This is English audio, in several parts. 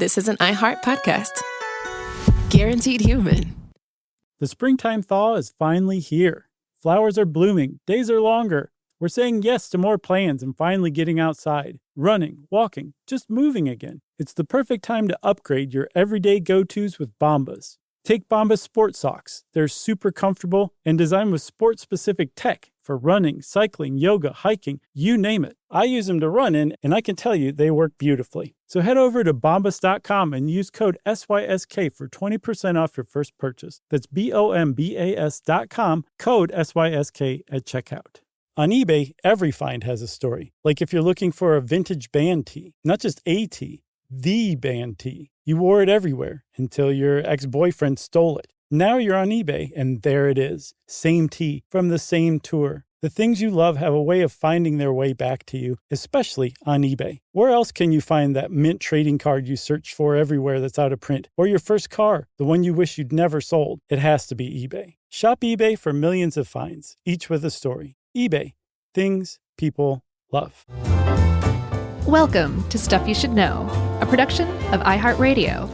This is an iHeart podcast. Guaranteed human. The springtime thaw is finally here. Flowers are blooming. Days are longer. We're saying yes to more plans and finally getting outside, running, walking, just moving again. It's the perfect time to upgrade your everyday go-tos with Bombas. Take Bombas sport socks. They're super comfortable and designed with sport-specific tech for running, cycling, yoga, hiking, you name it. I use them to run in, and I can tell you they work beautifully. So head over to bombas.com and use code SYSK for 20% off your first purchase. That's BOMBAS.com, code SYSK at checkout. On eBay, every find has a story. Like if you're looking for a vintage band tee, not just a tee, the band tee. You wore it everywhere until your ex-boyfriend stole it. Now you're on eBay, and there it is. Same tee from the same tour. The things you love have a way of finding their way back to you, especially on eBay. Where else can you find that mint trading card you search for everywhere that's out of print? Or your first car, the one you wish you'd never sold? It has to be eBay. Shop eBay for millions of finds, each with a story. eBay. Things people love. Welcome to Stuff You Should Know, a production of iHeartRadio.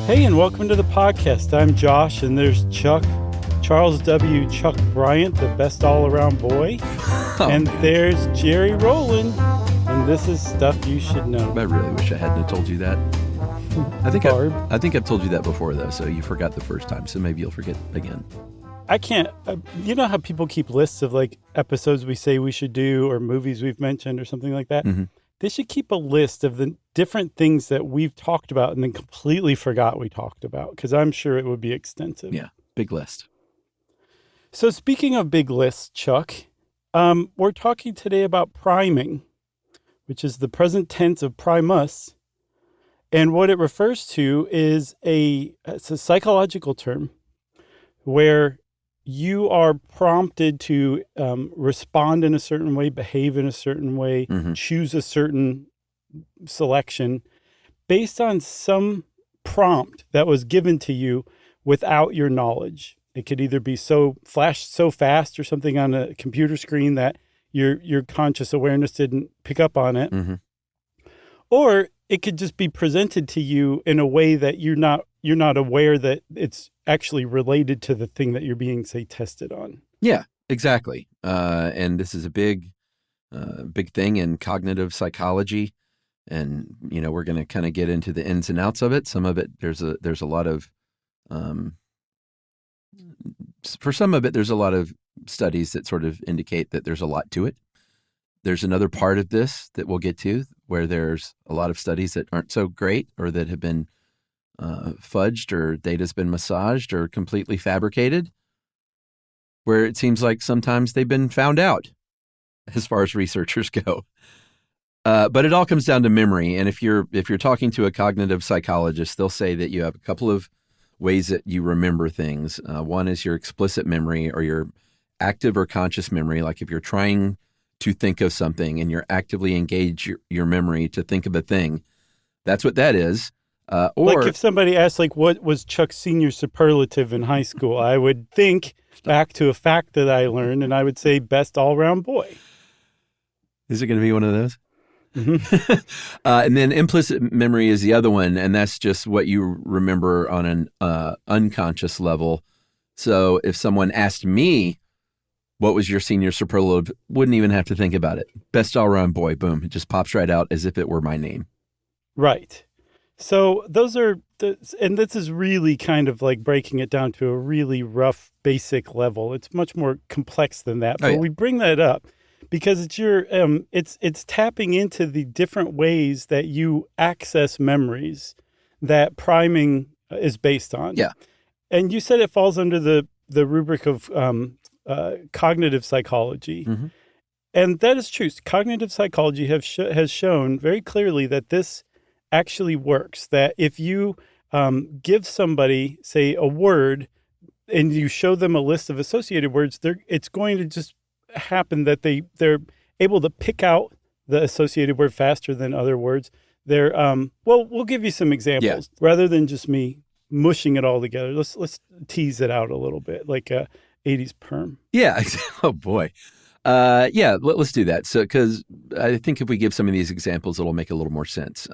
Hey, and welcome to the podcast. I'm Josh, and there's Chuck, Charles W. Chuck Bryant, the best all-around boy. And there's Jerry Rowland, and this is Stuff You Should Know. I really wish I hadn't have told you that. I think I've told you that before, though, so you forgot the first time, so maybe you'll forget again. I can't, you know how people keep lists of like episodes we say we should do or movies we've mentioned or something like that? Mm-hmm. They should keep a list of the different things that we've talked about and then completely forgot we talked about, because I'm sure it would be extensive. Yeah, big list. So speaking of big lists, Chuck, we're talking today about priming, which is the present tense of primus. And what it refers to is it's a psychological term where you are prompted to respond in a certain way, behave in a certain way, choose a certain selection based on some prompt that was given to you without your knowledge. It could either be flashed so fast or something on a computer screen that your conscious awareness didn't pick up on it. Mm-hmm. Or it could just be presented to you in a way that you're not aware that it's actually related to the thing that you're being, say, tested on. Yeah, exactly. And this is a big thing in cognitive psychology. And, you know, we're going to kind of get into the ins and outs of it. Some of it, there's a lot of, for some of it, there's a lot of studies that sort of indicate that there's a lot to it. There's another part of this that we'll get to where there's a lot of studies that aren't so great or that have been fudged or data's been massaged or completely fabricated, where it seems like sometimes they've been found out as far as researchers go. But it all comes down to memory. And if you're talking to a cognitive psychologist, they'll say that you have a couple of ways that you remember things. One is your explicit memory or your active or conscious memory. Like if you're trying to think of something and you're actively engage your memory to think of a thing, that's what that is. Or like if somebody asked, like, what was Chuck's senior superlative in high school, I would think back to a fact that I learned, and I would say best all-around boy. Is it going to be one of those? Mm-hmm. And then implicit memory is the other one, and that's just what you remember on an unconscious level. So if someone asked me, what was your senior superlative, wouldn't even have to think about it. Best all-around boy, boom. It just pops right out as if it were my name. Right. So those are, and this is really kind of like breaking it down to a really rough, basic level. It's much more complex than that. But we bring that up because it's it's tapping into the different ways that you access memories that priming is based on. Yeah. And you said it falls under the rubric of cognitive psychology. Mm-hmm. And that is true. Cognitive psychology has shown very clearly that this actually works, that if you give somebody, say, a word and you show them a list of associated words, it's going to just happen that they're able to pick out the associated word faster than other words. They're we'll give you some examples rather than just me mushing it all together. Let's tease it out a little bit, like a 80s perm. Yeah. Oh boy. Yeah, let's do that. So, because I think if we give some of these examples, it'll make a little more sense.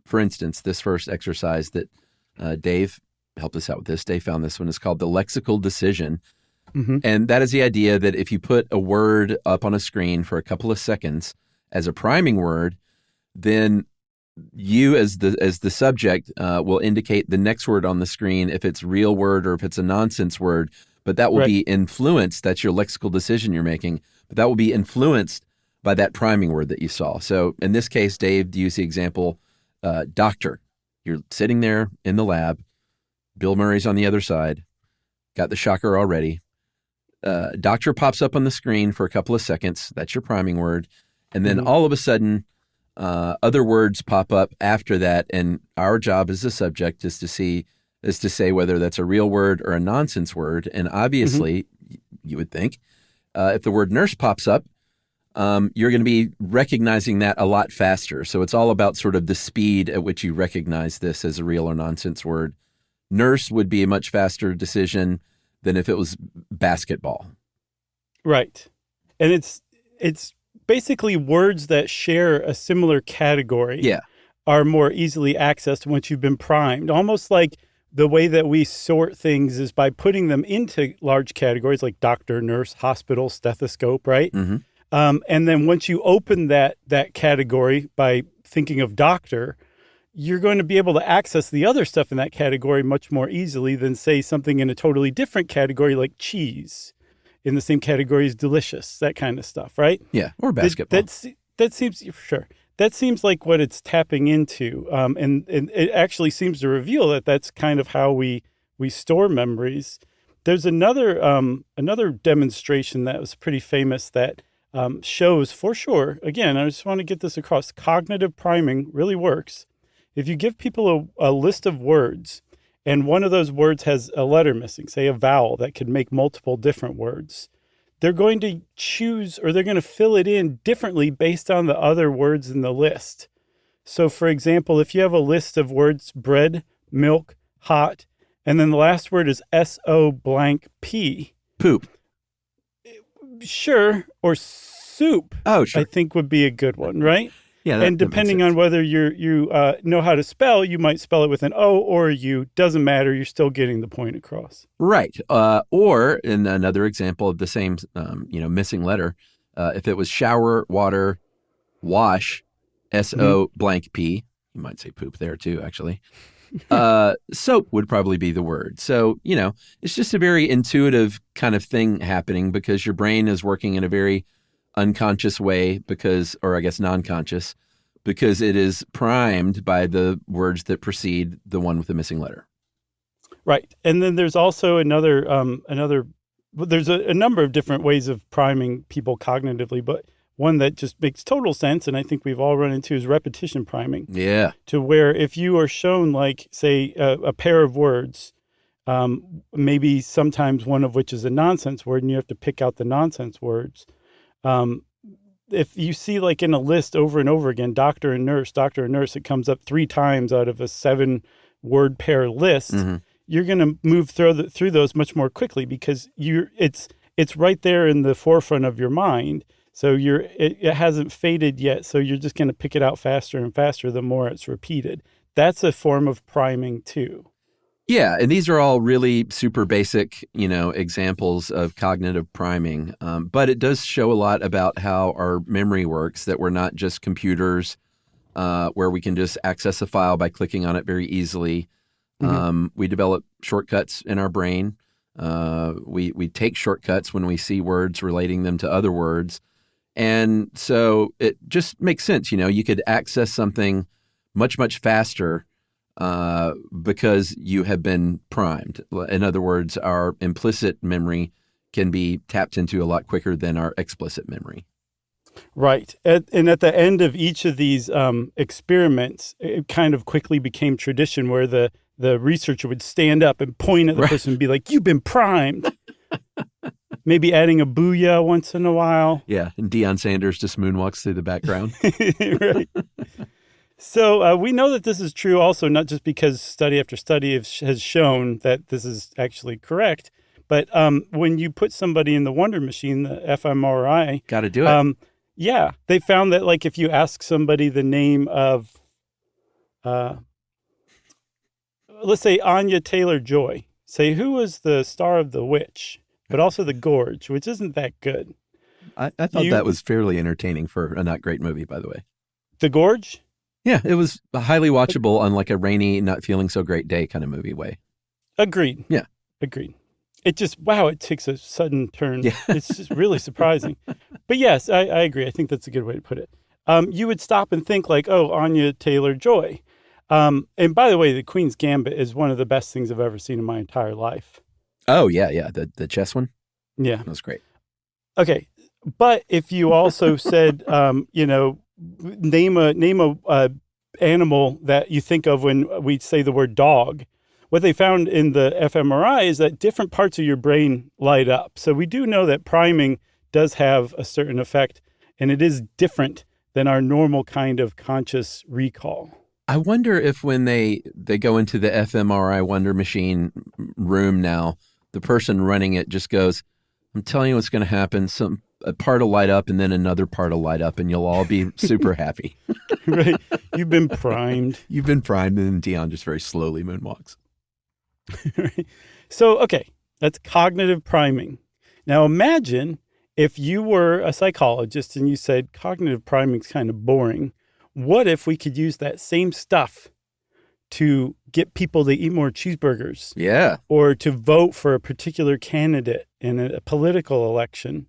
For instance, this first exercise that Dave helped us out with this, Dave found this one, is called the lexical decision. Mm-hmm. And that is the idea that if you put a word up on a screen for a couple of seconds as a priming word, then you as the subject will indicate the next word on the screen if it's a real word or if it's a nonsense word, but that will be influenced. That's your lexical decision you're making, but that will be influenced by that priming word that you saw. So in this case, Dave used the example, doctor. You're sitting there in the lab. Bill Murray's on the other side. Got the shocker already. Doctor pops up on the screen for a couple of seconds. That's your priming word. And then all of a sudden, other words pop up after that. And our job as a subject is to say whether that's a real word or a nonsense word. And obviously, you would think, if the word nurse pops up, you're going to be recognizing that a lot faster. So it's all about sort of the speed at which you recognize this as a real or nonsense word. Nurse would be a much faster decision than if it was basketball. Right. And it's basically words that share a similar category are more easily accessed once you've been primed. Almost like the way that we sort things is by putting them into large categories like doctor, nurse, hospital, stethoscope, right? Mm-hmm. And then once you open that category by thinking of doctor, you're going to be able to access the other stuff in that category much more easily than, say, something in a totally different category like cheese, in the same category as delicious, that kind of stuff, right? Yeah, or basketball. That seems, sure. That seems like what it's tapping into. And it actually seems to reveal that that's kind of how we store memories. There's another demonstration that was pretty famous that shows for sure, again, I just want to get this across, cognitive priming really works. If you give people a list of words and one of those words has a letter missing, say a vowel that could make multiple different words, they're going to choose or they're going to fill it in differently based on the other words in the list. So, for example, if you have a list of words, bread, milk, hot, and then the last word is S-O blank P. Poop. Sure. Or soup. Oh, sure. I think would be a good one, right? Yeah, and depending on whether you know how to spell, you might spell it with an O or a U. Doesn't matter. You're still getting the point across. Right. Or in another example of the same, missing letter, if it was shower, water, wash, S-O blank P, you might say poop there too, actually. Soap would probably be the word. So, it's just a very intuitive kind of thing happening because your brain is working in a very unconscious way non-conscious, because it is primed by the words that precede the one with the missing letter. Right. And then there's also there's a number of different ways of priming people cognitively, but one that just makes total sense, and I think we've all run into, is repetition priming. Yeah. To where if you are shown, like, say, a pair of words, maybe sometimes one of which is a nonsense word, and you have to pick out the nonsense words. If you see, like, in a list over and over again, doctor and nurse, it comes up 3 times out of a 7-word pair list. Mm-hmm. You're going to move through those much more quickly because it's right there in the forefront of your mind. So it hasn't faded yet. So you're just going to pick it out faster and faster the more it's repeated. That's a form of priming too. Yeah, and these are all really super basic, examples of cognitive priming. But it does show a lot about how our memory works, that we're not just computers where we can just access a file by clicking on it very easily. Mm-hmm. We develop shortcuts in our brain. We take shortcuts when we see words, relating them to other words. And so it just makes sense. You could access something much, much faster because you have been primed. In other words, our implicit memory can be tapped into a lot quicker than our explicit memory. Right. And at the end of each of these experiments, it kind of quickly became tradition where the researcher would stand up and point at the person and be like, "You've been primed." Maybe adding a booyah once in a while. Yeah, and Deion Sanders just moonwalks through the background. Right. So we know that this is true also, not just because study after study has shown that this is actually correct, But when you put somebody in the Wonder Machine, the fMRI, Got to do it. yeah, they found that like if you ask somebody the name of, let's say Anya Taylor-Joy, say who was the star of The Witch, but also The Gorge, which isn't that good. I thought that was fairly entertaining for a not great movie, by the way. The Gorge? Yeah, it was highly watchable on like a rainy, not feeling so great day kind of movie way. Agreed. Yeah. Agreed. It just, wow, it takes a sudden turn. Yeah. It's just really surprising. But yes, I agree. I think that's a good way to put it. You would stop and think like, oh, Anya Taylor-Joy. And by the way, The Queen's Gambit is one of the best things I've ever seen in my entire life. Oh, yeah. The chess one? Yeah. That was great. Okay. But if you also said, name a animal that you think of when we say the word dog, what they found in the fMRI is that different parts of your brain light up. So we do know that priming does have a certain effect, and it is different than our normal kind of conscious recall. I wonder if when they go into the fMRI Wonder Machine room now, the person running it just goes, I'm telling you what's going to happen. A part will light up and then another part will light up and you'll all be super happy. Right. You've been primed. You've been primed, and then Dion just very slowly moonwalks. Right. So, okay, that's cognitive priming. Now imagine if you were a psychologist and you said cognitive priming is kind of boring. What if we could use that same stuff to get people to eat more cheeseburgers? Yeah. Or to vote for a particular candidate in a political election?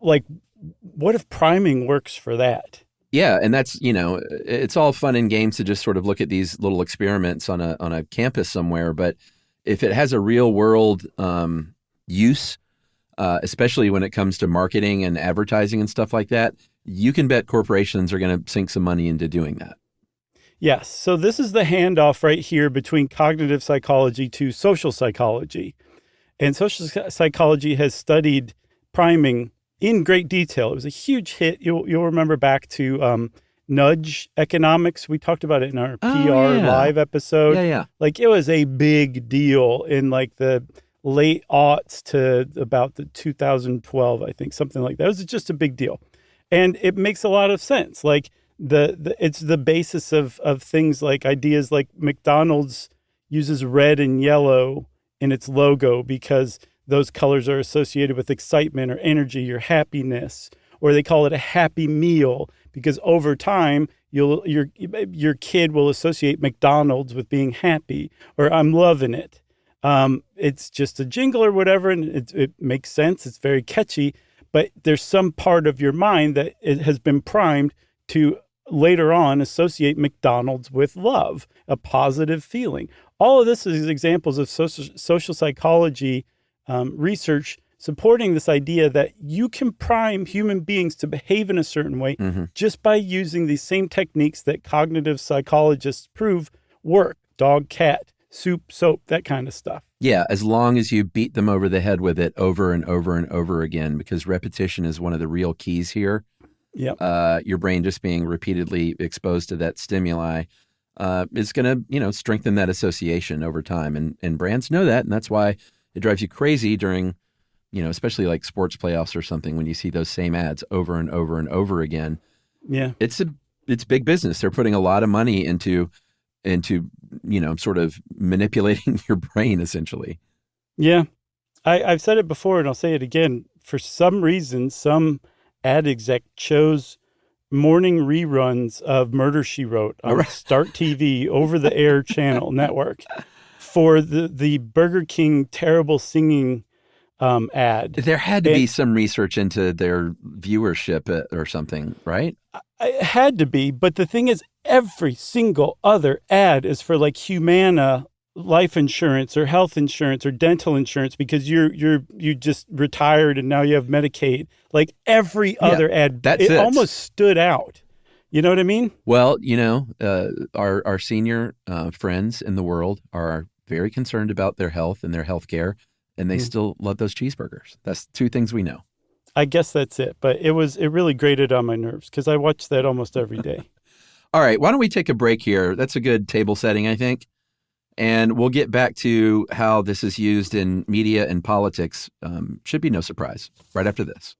Like, what if priming works for that? Yeah, and that's, it's all fun and games to just sort of look at these little experiments on a campus somewhere, but if it has a real world use, especially when it comes to marketing and advertising and stuff like that, you can bet corporations are going to sink some money into doing that. Yes. So this is the handoff right here between cognitive psychology to social psychology. And social psychology has studied priming in great detail. It was a huge hit. You'll remember back to nudge economics. We talked about it in our PR live episode. Yeah. Like it was a big deal in like the late aughts to about the 2012, I think, something like that. It was just a big deal. And it makes a lot of sense. Like it's the basis of things like ideas like McDonald's uses red and yellow in its logo because those colors are associated with excitement or energy or happiness, or they call it a happy meal because over time your kid will associate McDonald's with being happy or I'm loving it. It's just a jingle or whatever, and it makes sense. It's very catchy, but there's some part of your mind that it has been primed to later on associate McDonald's with love, a positive feeling. All of this is examples of social psychology research supporting this idea that you can prime human beings to behave in a certain way just by using these same techniques that cognitive psychologists prove work. Dog, cat, soup, soap, that kind of stuff. Yeah, as long as you beat them over the head with it over and over and over again, because repetition is one of the real keys here. Yep. Your brain just being repeatedly exposed to that stimuli is going to, strengthen that association over time. And brands know that, and that's why it drives you crazy during, especially like sports playoffs or something, when you see those same ads over and over and over again. Yeah. It's big business. They're putting a lot of money into sort of manipulating your brain, essentially. Yeah. I've said it before and I'll say it again. For some reason, some ad exec chose morning reruns of Murder, She Wrote on Start TV over-the-air channel network for the Burger King terrible singing ad. There had to be some research into their viewership or something, right? It had to be, but the thing is, every single other ad is for like Humana life insurance or health insurance or dental insurance because you just retired and now you have Medicaid. Like every other ad, it almost stood out. You know what I mean? Well, our senior friends in the world are very concerned about their health and their health care, and they still love those cheeseburgers. That's two things we know. I guess that's it. But it really grated on my nerves because I watch that almost every day. All right. Why don't we take a break here? That's a good table setting, I think. And we'll get back to how this is used in media and politics. Should be no surprise right after this.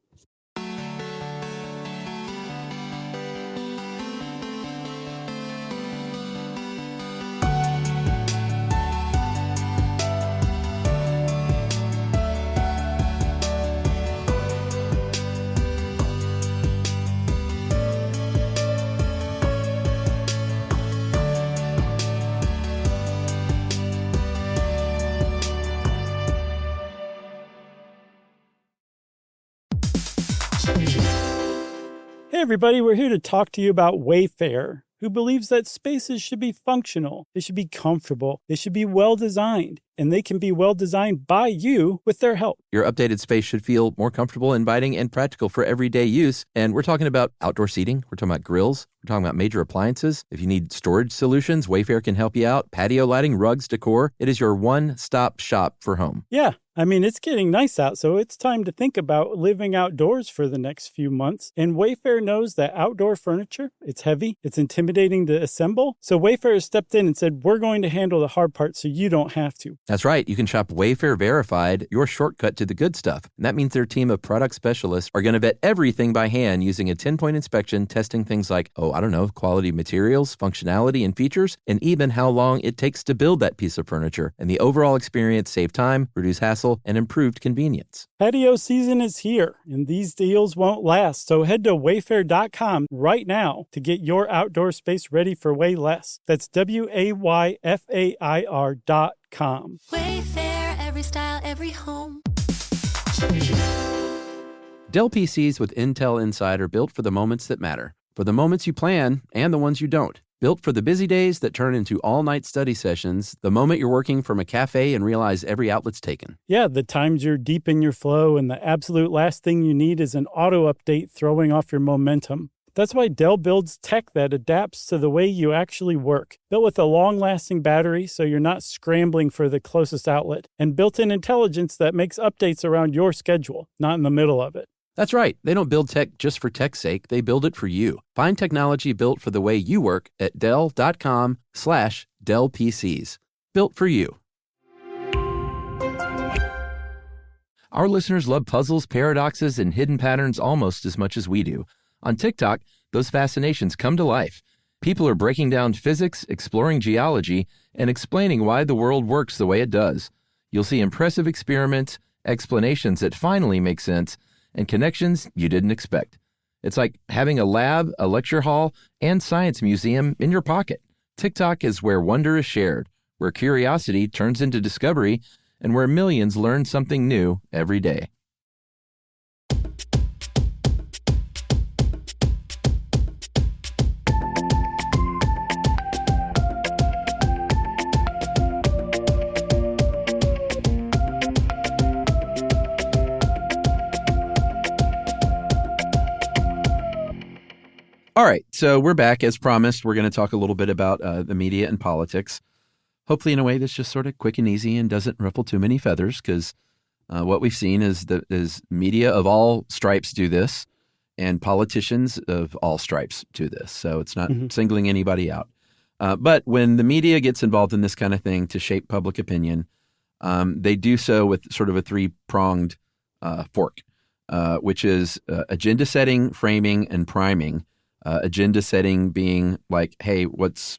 Hey everybody, we're here to talk to you about Wayfair, who believes that spaces should be functional, they should be comfortable, they should be well designed, and they can be well designed by you with their help. Your updated space should feel more comfortable, inviting, and practical for everyday use. And we're talking about outdoor seating. We're talking about grills. We're talking about major appliances. If you need storage solutions, Wayfair can help you out. Patio lighting, rugs, decor. It is your one-stop shop for home. Yeah, I mean, it's getting nice out, so it's time to think about living outdoors for the next few months. And Wayfair knows that outdoor furniture, it's heavy, it's intimidating to assemble. So Wayfair has stepped in and said, we're going to handle the hard part so you don't have to. That's right. You can shop Wayfair Verified, your shortcut to the good stuff. And that means their team of product specialists are going to vet everything by hand using a 10-point inspection, testing things like, quality materials, functionality, and features, and even how long it takes to build that piece of furniture. And the overall experience save time, reduce hassle, and improved convenience. Patio season is here, and these deals won't last. So head to wayfair.com right now to get your outdoor space ready for way less. That's WAYFAIR.com. Wayfair, every style, every home. Dell PCs with Intel Inside are built for the moments that matter, for the moments you plan and the ones you don't. Built for the busy days that turn into all-night study sessions, the moment you're working from a cafe and realize every outlet's taken. Yeah, the times you're deep in your flow and the absolute last thing you need is an auto update throwing off your momentum. That's why Dell builds tech that adapts to the way you actually work. Built with a long-lasting battery so you're not scrambling for the closest outlet, and built-in intelligence that makes updates around your schedule, not in the middle of it. That's right. They don't build tech just for tech's sake. They build it for you. Find technology built for the way you work at Dell.com/Dell PCs. Built for you. Our listeners love puzzles, paradoxes, and hidden patterns almost as much as we do. On TikTok, those fascinations come to life. People are breaking down physics, exploring geology, and explaining why the world works the way it does. You'll see impressive experiments, explanations that finally make sense, and connections you didn't expect. It's like having a lab, a lecture hall, and science museum in your pocket. TikTok is where wonder is shared, where curiosity turns into discovery, and where millions learn something new every day. All right, so we're back. As promised, we're going to talk a little bit about the media and politics, hopefully in a way that's just sort of quick and easy and doesn't ruffle too many feathers, because what we've seen is media of all stripes do this, and politicians of all stripes do this. So it's not singling anybody out. But when the media gets involved in this kind of thing to shape public opinion, they do so with sort of a three-pronged fork, which is agenda setting, framing, and priming. Agenda setting being like, hey, what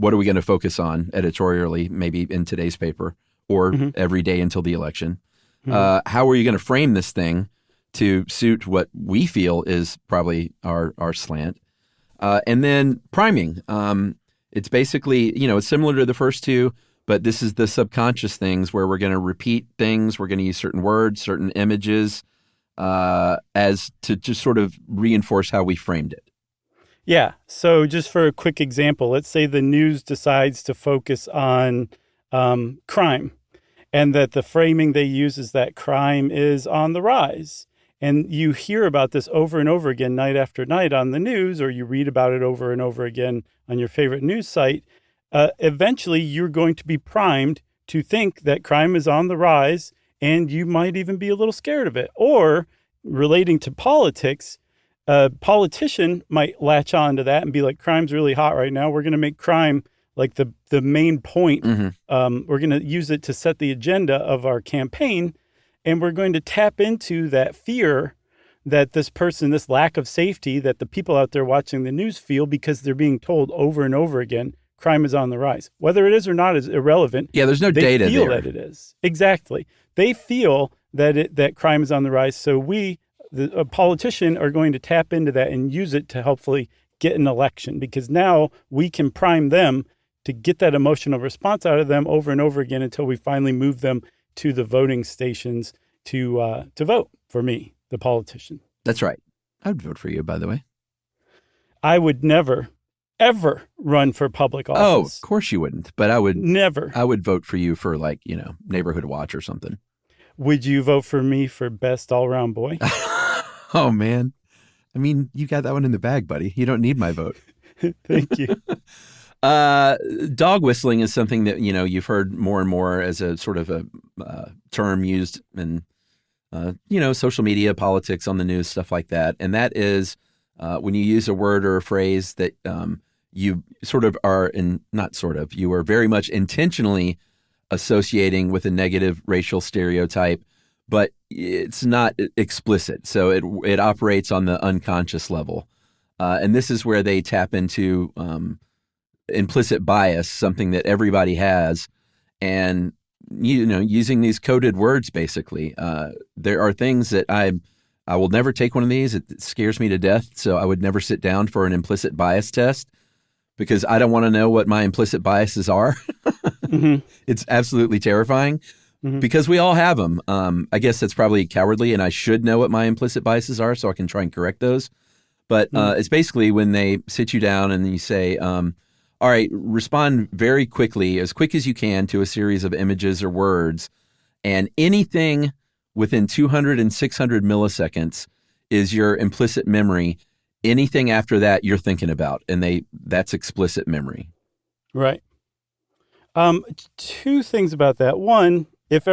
are we going to focus on editorially, maybe in today's paper or every day until the election? How are you going to frame this thing to suit what we feel is probably our slant? And then priming. It's basically, it's similar to the first two, but this is the subconscious things where we're going to repeat things. We're going to use certain words, certain images as to just sort of reinforce how we framed it. Yeah. So just for a quick example, let's say the news decides to focus on crime, and that the framing they use is that crime is on the rise. And you hear about this over and over again, night after night on the news, or you read about it over and over again on your favorite news site. Eventually, you're going to be primed to think that crime is on the rise, and you might even be a little scared of it. Or relating to politics, a politician might latch on to that and be like, crime's really hot right now. We're going to make crime like the main point. Mm-hmm. We're going to use it to set the agenda of our campaign, and we're going to tap into that fear that this person, this lack of safety that the people out there watching the news feel because they're being told over and over again, crime is on the rise. Whether it is or not is irrelevant. Yeah, there's no data there. They feel that it is. Exactly. They feel that crime is on the rise. So a politician, are going to tap into that and use it to hopefully get an election, because now we can prime them to get that emotional response out of them over and over again until we finally move them to the voting stations to vote for me, the politician. That's right. I would vote for you, by the way. I would never, ever run for public office. Oh, of course you wouldn't. But I would. Never. I would vote for you for neighborhood watch or something. Would you vote for me for best all-around boy? Oh, man. I mean, you got that one in the bag, buddy. You don't need my vote. Thank you. Dog whistling is something that, you've heard more and more as a sort of a term used in, social media, politics, on the news, stuff like that. And that is when you use a word or a phrase that you you are very much intentionally associating with a negative racial stereotype, but it's not explicit. So it operates on the unconscious level. And this is where they tap into implicit bias, something that everybody has. And, using these coded words, basically, there are things that I will never take one of these. It scares me to death. So I would never sit down for an implicit bias test because I don't want to know what my implicit biases are. Mm-hmm. It's absolutely terrifying. Mm-hmm. Because we all have them. I guess that's probably cowardly, and I should know what my implicit biases are so I can try and correct those. But it's basically when they sit you down and you say, all right, respond very quickly, as quick as you can, to a series of images or words. And anything within 200 and 600 milliseconds is your implicit memory. Anything after that, you're thinking about. And that's explicit memory. Right. Two things about that. One, if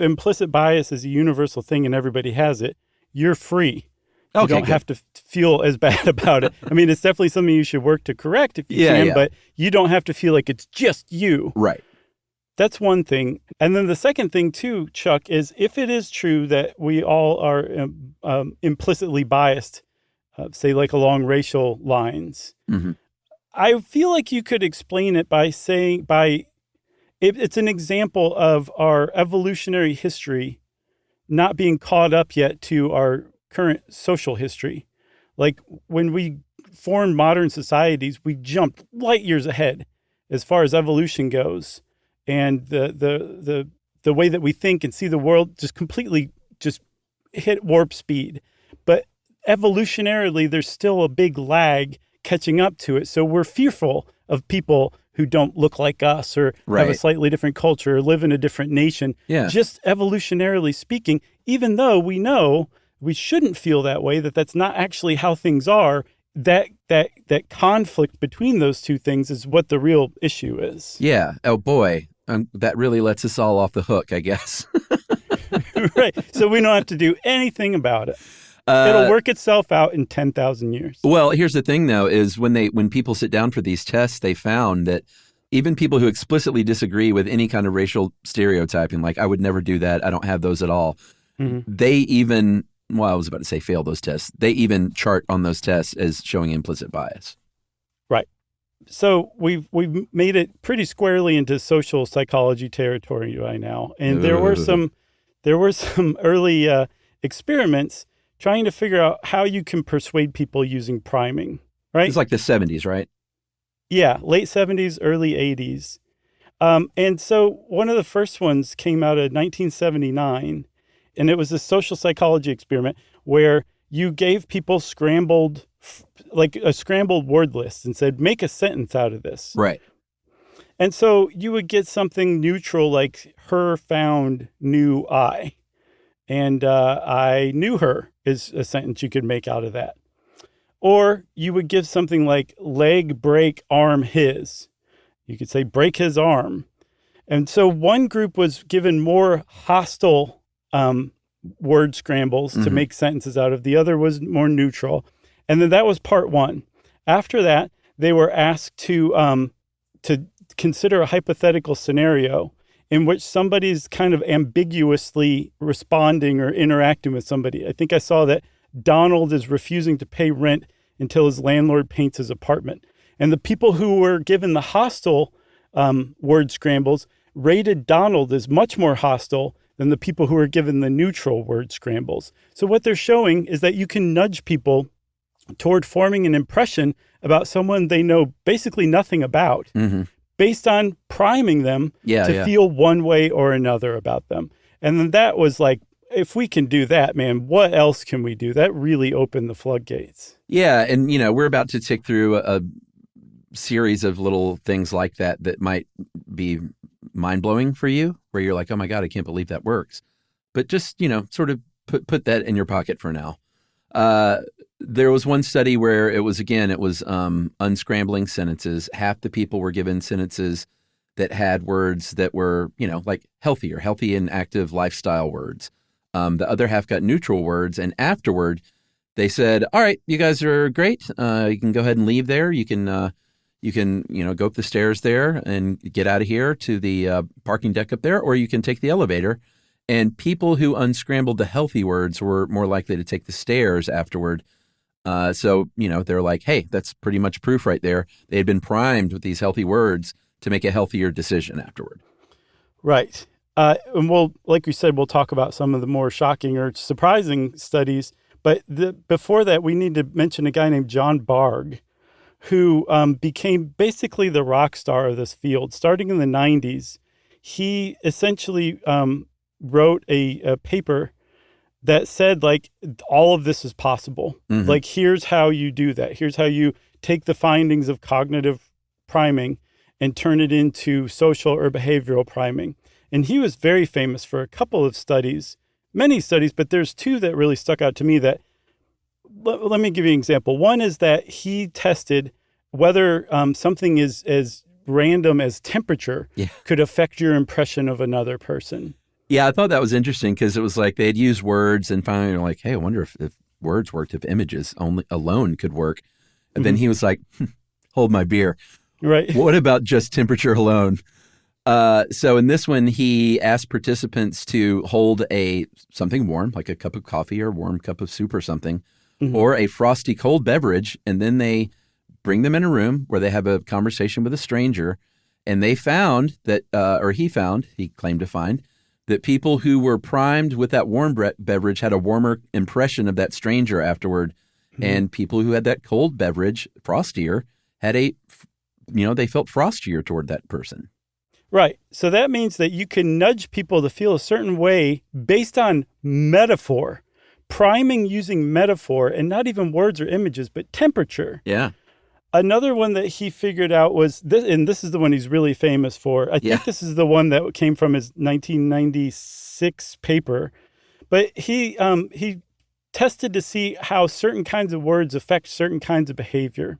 implicit bias is a universal thing and everybody has it, you're free. You don't have to feel as bad about it. I mean, it's definitely something you should work to correct if you can, but you don't have to feel like it's just you. Right. That's one thing. And then the second thing too, Chuck, is if it is true that we all are implicitly biased, say like along racial lines, mm-hmm. I feel like you could explain it by saying, it's an example of our evolutionary history not being caught up yet to our current social history. Like when we formed modern societies, we jumped light years ahead as far as evolution goes. And the way that we think and see the world just completely just hit warp speed. But evolutionarily, there's still a big lag catching up to it. So we're fearful of people who don't look like us or have a slightly different culture or live in a different nation. Yeah. Just evolutionarily speaking, even though we know we shouldn't feel that way, that's not actually how things are, that conflict between those two things is what the real issue is. Yeah. Oh, boy. That really lets us all off the hook, I guess. Right. So we don't have to do anything about it. It'll work itself out in 10,000 years. Well, here's the thing, though, is when people sit down for these tests, they found that even people who explicitly disagree with any kind of racial stereotyping, like I would never do that, I don't have those at all, mm-hmm. they even, I was about to say fail those tests, they even chart on those tests as showing implicit bias. Right. So we've made it pretty squarely into social psychology territory right now. And there were some early experiments trying to figure out how you can persuade people using priming, right? It's like the 70s, right? Yeah, late 70s, early 80s. And so one of the first ones came out of 1979, and it was a social psychology experiment where you gave people scrambled word list and said, make a sentence out of this. Right. And so you would get something neutral like her found knew I. And I knew her is a sentence you could make out of that. Or you would give something like leg break arm his. You could say break his arm. And so one group was given more hostile word scrambles mm-hmm. to make sentences out of. The other was more neutral. And then that was part one. After that, they were asked to to consider a hypothetical scenario in which somebody's kind of ambiguously responding or interacting with somebody. I think I saw that Donald is refusing to pay rent until his landlord paints his apartment. And the people who were given the hostile word scrambles rated Donald as much more hostile than the people who were given the neutral word scrambles. So what they're showing is that you can nudge people toward forming an impression about someone they know basically nothing about, based on priming them to feel one way or another about them. And then that was like, if we can do that, man, what else can we do? That really opened the floodgates. Yeah, and we're about to tick through a series of little things like that might be mind-blowing for you, where you're like, oh my God, I can't believe that works. But just, sort of put that in your pocket for now. There was one study where it was unscrambling sentences. Half the people were given sentences that had words that were, like healthy and active lifestyle words. The other half got neutral words, and afterward they said, all right, you guys are great. You can go ahead and leave there. You can go up the stairs there and get out of here to the parking deck up there, or you can take the elevator. And people who unscrambled the healthy words were more likely to take the stairs afterward. So they're like, hey, that's pretty much proof right there. They had been primed with these healthy words to make a healthier decision afterward. Right. And like we said, we'll talk about some of the more shocking or surprising studies. But before that, we need to mention a guy named John Bargh, who became basically the rock star of this field. Starting in the 90s, he essentially wrote a paper that said, like, all of this is possible. Like, here's how you do that. Here's how you take the findings of cognitive priming and turn it into social or behavioral priming. And he was very famous for a couple of studies, many studies, but there's two that really stuck out to me that, let me give you an example. One is that he tested whether something as random as temperature could affect your impression of another person. Yeah, I thought that was interesting because it was like they had used words and finally they're like, hey, I wonder if words worked, if images alone could work. And then he was like, hold my beer. Right. What about just temperature alone? So in this one, he asked participants to hold something warm, like a cup of coffee or a warm cup of soup or something, or a frosty cold beverage, and then they bring them in a room where they have a conversation with a stranger, and they found that, he claimed to find, that people who were primed with that warm beverage had a warmer impression of that stranger afterward, and people who had that cold beverage, frostier, had they felt frostier toward that person. Right. So that means that you can nudge people to feel a certain way based on metaphor, priming using metaphor, and not even words or images, but temperature. Yeah. Another one that he figured out was this, and this is the one he's really famous for. I think this is the one that came from his 1996 paper. But he tested to see how certain kinds of words affect certain kinds of behavior.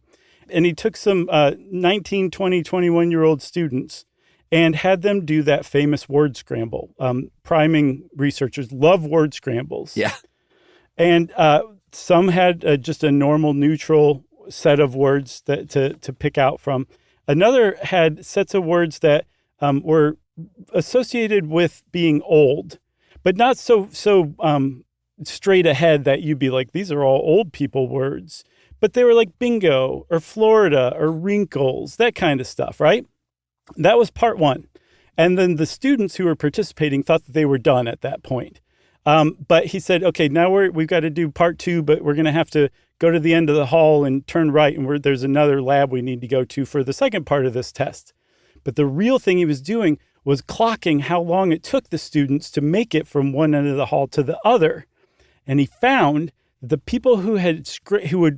And he took some 19, 20, 21-year-old students and had them do that famous word scramble. Priming researchers love word scrambles. Yeah. And some had just a normal, neutral set of words to pick out from. Another had sets of words that were associated with being old, but not so straight ahead that you'd be like, these are all old people words. But they were like bingo or Florida or wrinkles, that kind of stuff, right? That was part one. And then the students who were participating thought that they were done at that point. But he said, okay, now we've got to do part two, but we're going to have to go to the end of the hall and turn right. And there's another lab we need to go to for the second part of this test. But the real thing he was doing was clocking how long it took the students to make it from one end of the hall to the other. And he found that the people who had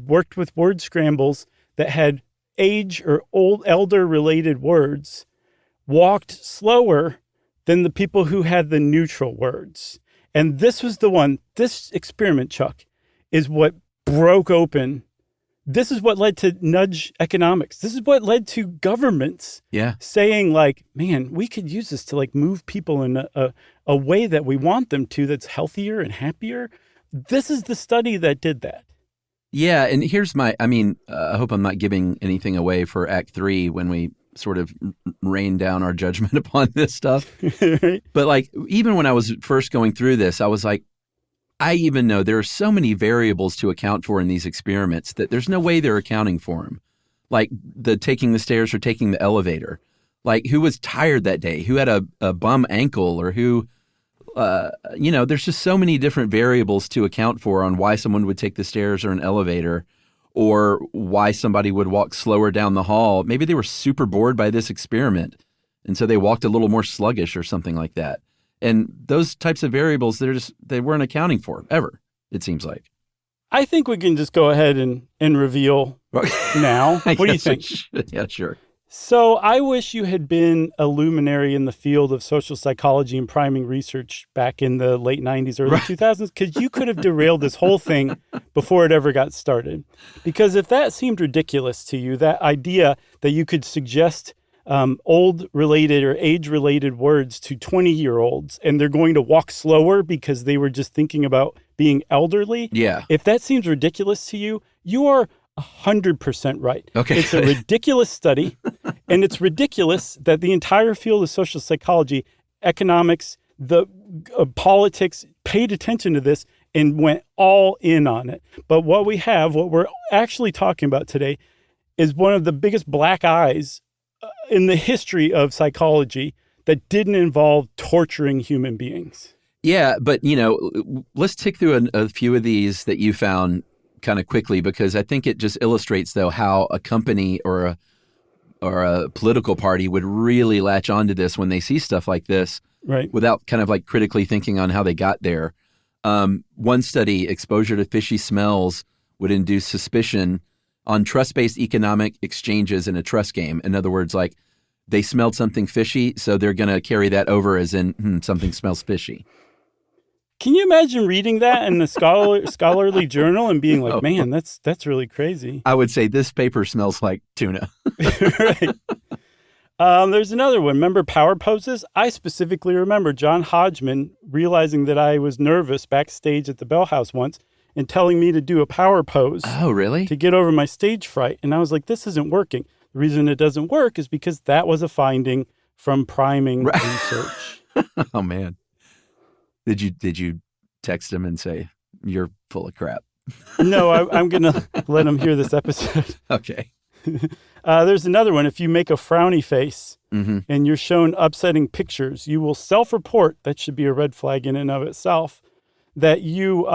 worked with word scrambles that had age or elder related words walked slower than the people who had the neutral words. And this was the one, this experiment, Chuck, is what broke open. This is what led to nudge economics. This is what led to governments saying like, man, we could use this to like move people in a way that we want them to, that's healthier and happier. This is the study that did that. Yeah, and here's I hope I'm not giving anything away for Act 3 when we sort of rain down our judgment upon this stuff. Right? But like, even when I was first going through this, I was like, I even know there are so many variables to account for in these experiments that there's no way they're accounting for them. Like the taking the stairs or taking the elevator. Like who was tired that day, who had a bum ankle, or who, there's just so many different variables to account for on why someone would take the stairs or an elevator, or why somebody would walk slower down the hall. Maybe they were super bored by this experiment, and so they walked a little more sluggish or something like that. And those types of variables, they weren't accounting for ever, it seems like. I think we can just go ahead and reveal now. What do you think? Yeah, sure. So I wish you had been a luminary in the field of social psychology and priming research back in the late 90s, early 2000s, because you could have derailed this whole thing before it ever got started. Because if that seemed ridiculous to you, that idea that you could suggest old-related or age-related words to 20-year-olds and they're going to walk slower because they were just thinking about being elderly. Yeah. If that seems ridiculous to you, you are 100% right. Okay. It's a ridiculous study, and it's ridiculous that the entire field of social psychology, economics, the politics paid attention to this and went all in on it. But what we're actually talking about today is one of the biggest black eyes in the history of psychology that didn't involve torturing human beings. Yeah, but, let's tick through a few of these that you found kind of quickly, because I think it just illustrates, though, how a company or a political party would really latch onto this when they see stuff like this, right, without kind of like critically thinking on how they got there. One study, exposure to fishy smells would induce suspicion on trust-based economic exchanges in a trust game. In other words, like they smelled something fishy, so they're going to carry that over as in something smells fishy. Can you imagine reading that in a scholarly journal and being like, man, that's really crazy? I would say this paper smells like tuna. Right. There's another one. Remember power poses? I specifically remember John Hodgman realizing that I was nervous backstage at the Bell House once and telling me to do a power pose. Oh, really? To get over my stage fright. And I was like, this isn't working. The reason it doesn't work is because that was a finding from priming research. Oh, man. Did you text him and say, you're full of crap? No, I'm going to let him hear this episode. Okay. There's another one. If you make a frowny face and you're shown upsetting pictures, you will self-report, that should be a red flag in and of itself, that you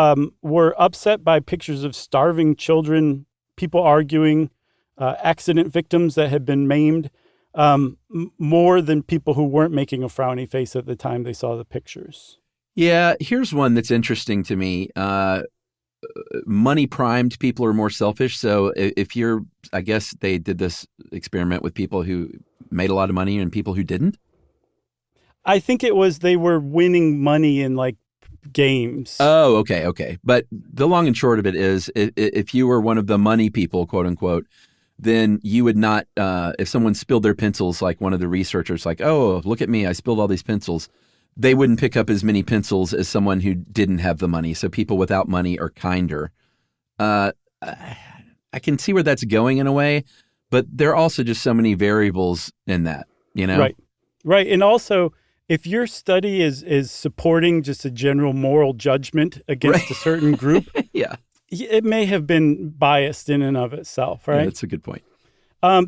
were upset by pictures of starving children, people arguing, accident victims that had been maimed, more than people who weren't making a frowny face at the time they saw the pictures. Yeah, here's one that's interesting to me. Money primed people are more selfish. So if I guess they did this experiment with people who made a lot of money and people who didn't. I think it was they were winning money in like games. Oh, okay. But the long and short of it is, if you were one of the money people, quote unquote, then you would not, if someone spilled their pencils, like one of the researchers, like, oh, look at me, I spilled all these pencils. They wouldn't pick up as many pencils as someone who didn't have the money. So people without money are kinder. I can see where that's going in a way, but there are also just so many variables in that, Right. And also, if your study is supporting just a general moral judgment against a certain group, yeah, it may have been biased in and of itself, right? Yeah, that's a good point.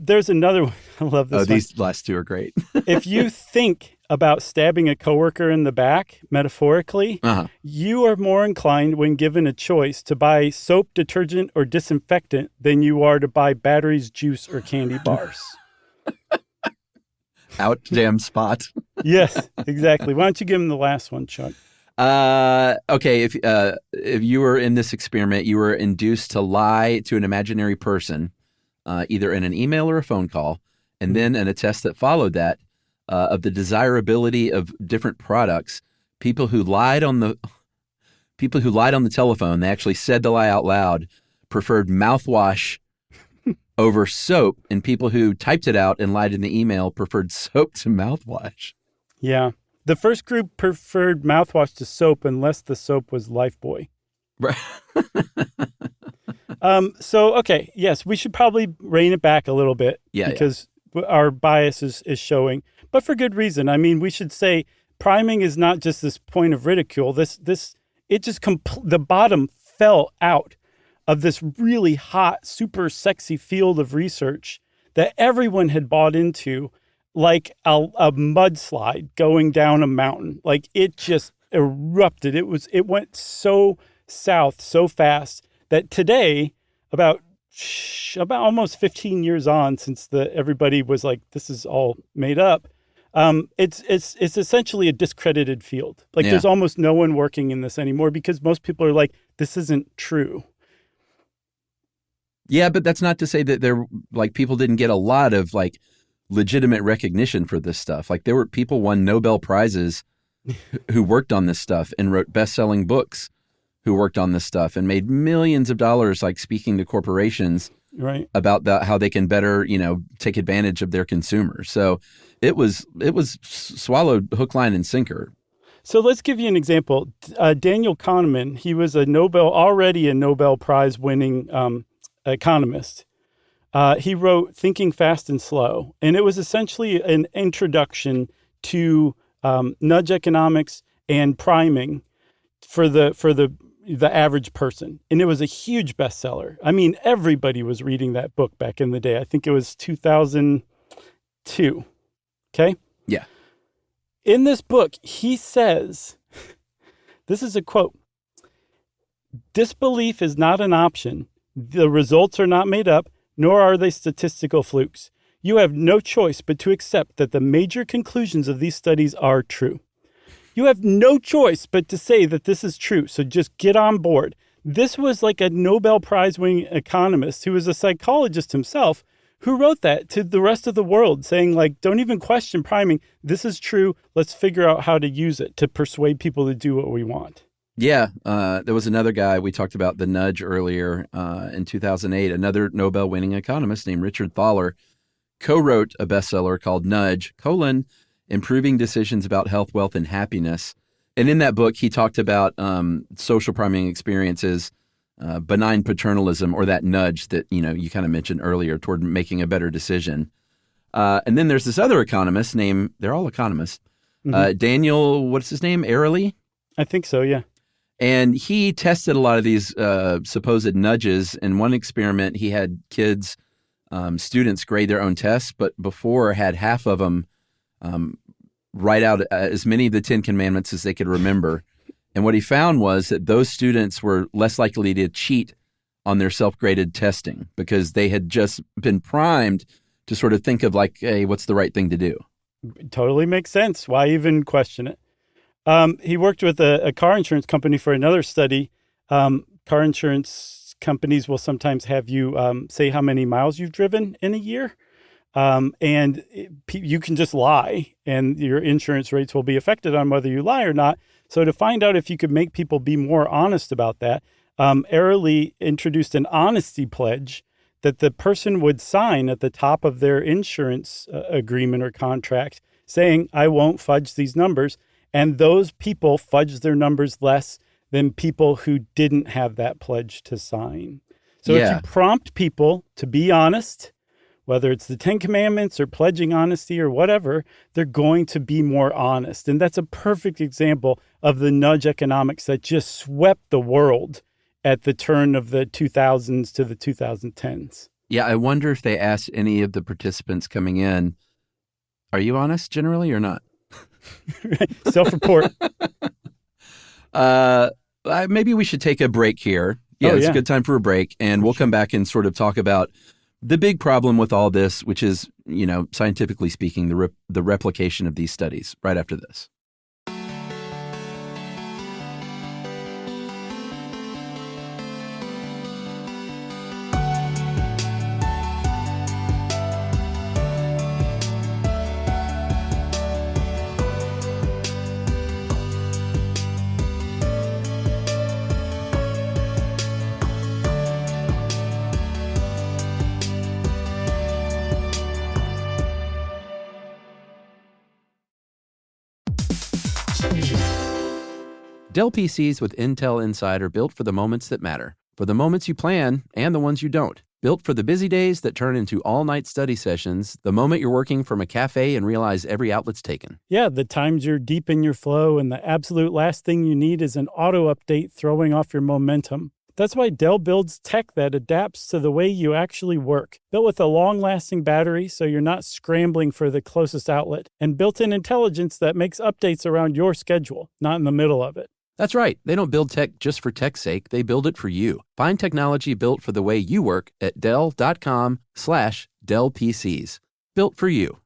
There's another one. I love this one. These last two are great. If you think about stabbing a coworker in the back, metaphorically, you are more inclined when given a choice to buy soap, detergent, or disinfectant than you are to buy batteries, juice, or candy bars. Out damn spot. Yes, exactly. Why don't you give him the last one, Chuck? Okay. If you were in this experiment, you were induced to lie to an imaginary person, either in an email or a phone call, and then in a test that followed that, of the desirability of different products. People who lied on the telephone, they actually said the lie out loud, preferred mouthwash over soap, and people who typed it out and lied in the email preferred soap to mouthwash. Yeah. The first group preferred mouthwash to soap unless the soap was Lifebuoy. Right. So, okay. Yes, we should probably rein it back a little bit. Yeah. Because our bias is showing, but for good reason. I mean, we should say priming is not just this point of ridicule. The bottom fell out of this really hot, super sexy field of research that everyone had bought into, like a mudslide going down a mountain. Like it just erupted. It went so south so fast that today, about almost 15 years on since everybody was like, this is all made up. It's essentially a discredited field. Like there's almost no one working in this anymore because most people are like, this isn't true. Yeah, but that's not to say that people didn't get a lot of like legitimate recognition for this stuff. Like people won Nobel Prizes who worked on this stuff and wrote best-selling books who worked on this stuff and made millions of dollars like speaking to corporations about how they can better, take advantage of their consumers. So it was swallowed hook, line, and sinker. So let's give you an example. Daniel Kahneman, he was already a Nobel Prize winning economist. He wrote Thinking Fast and Slow, and it was essentially an introduction to nudge economics and priming for the average person. And it was a huge bestseller. I mean, everybody was reading that book back in the day. I think it was 2002. Okay? Yeah. In this book, he says, this is a quote, "Disbelief is not an option. The results are not made up, nor are they statistical flukes. You have no choice but to accept that the major conclusions of these studies are true. You have no choice but to say that this is true, so just get on board." This was like a Nobel Prize winning economist who was a psychologist himself who wrote that to the rest of the world, saying like, don't even question priming. This is true. Let's figure out how to use it to persuade people to do what we want. Yeah, there was another guy, we talked about the nudge earlier in 2008, another Nobel-winning economist named Richard Thaler co-wrote a bestseller called Nudge, Improving Decisions About Health, Wealth, and Happiness. And in that book, he talked about social priming experiences, benign paternalism, or that nudge that, you kind of mentioned earlier toward making a better decision. And then there's this other economist they're all economists, Daniel, what's his name, Ariely? I think so, yeah. And he tested a lot of these supposed nudges. In one experiment, he had students grade their own tests, but before had half of them write out as many of the 10 Commandments as they could remember. And what he found was that those students were less likely to cheat on their self-graded testing because they had just been primed to sort of think of like, hey, what's the right thing to do? Totally makes sense. Why even question it? He worked with a car insurance company for another study. Car insurance companies will sometimes have you say how many miles you've driven in a year. And you can just lie and your insurance rates will be affected on whether you lie or not. So to find out if you could make people be more honest about that, Ariely introduced an honesty pledge that the person would sign at the top of their insurance agreement or contract saying, I won't fudge these numbers. And those people fudged their numbers less than people who didn't have that pledge to sign. So if you prompt people to be honest, whether it's the 10 Commandments or pledging honesty or whatever, they're going to be more honest. And that's a perfect example of the nudge economics that just swept the world at the turn of the 2000s to the 2010s. Yeah, I wonder if they asked any of the participants coming in, are you honest generally or not? Self-report. Maybe we should take a break here. It's a good time for a break. And we'll come back and sort of talk about the big problem with all this, which is, scientifically speaking, the replication of these studies right after this. Dell PCs with Intel Inside are built for the moments that matter, for the moments you plan and the ones you don't. Built for the busy days that turn into all-night study sessions the moment you're working from a cafe and realize every outlet's taken. Yeah, the times you're deep in your flow and the absolute last thing you need is an auto update throwing off your momentum. That's why Dell builds tech that adapts to the way you actually work. Built with a long-lasting battery so you're not scrambling for the closest outlet, and built-in intelligence that makes updates around your schedule, not in the middle of it. That's right. They don't build tech just for tech's sake. They build it for you. Find technology built for the way you work at Dell.com/Dell PCs. Built for you.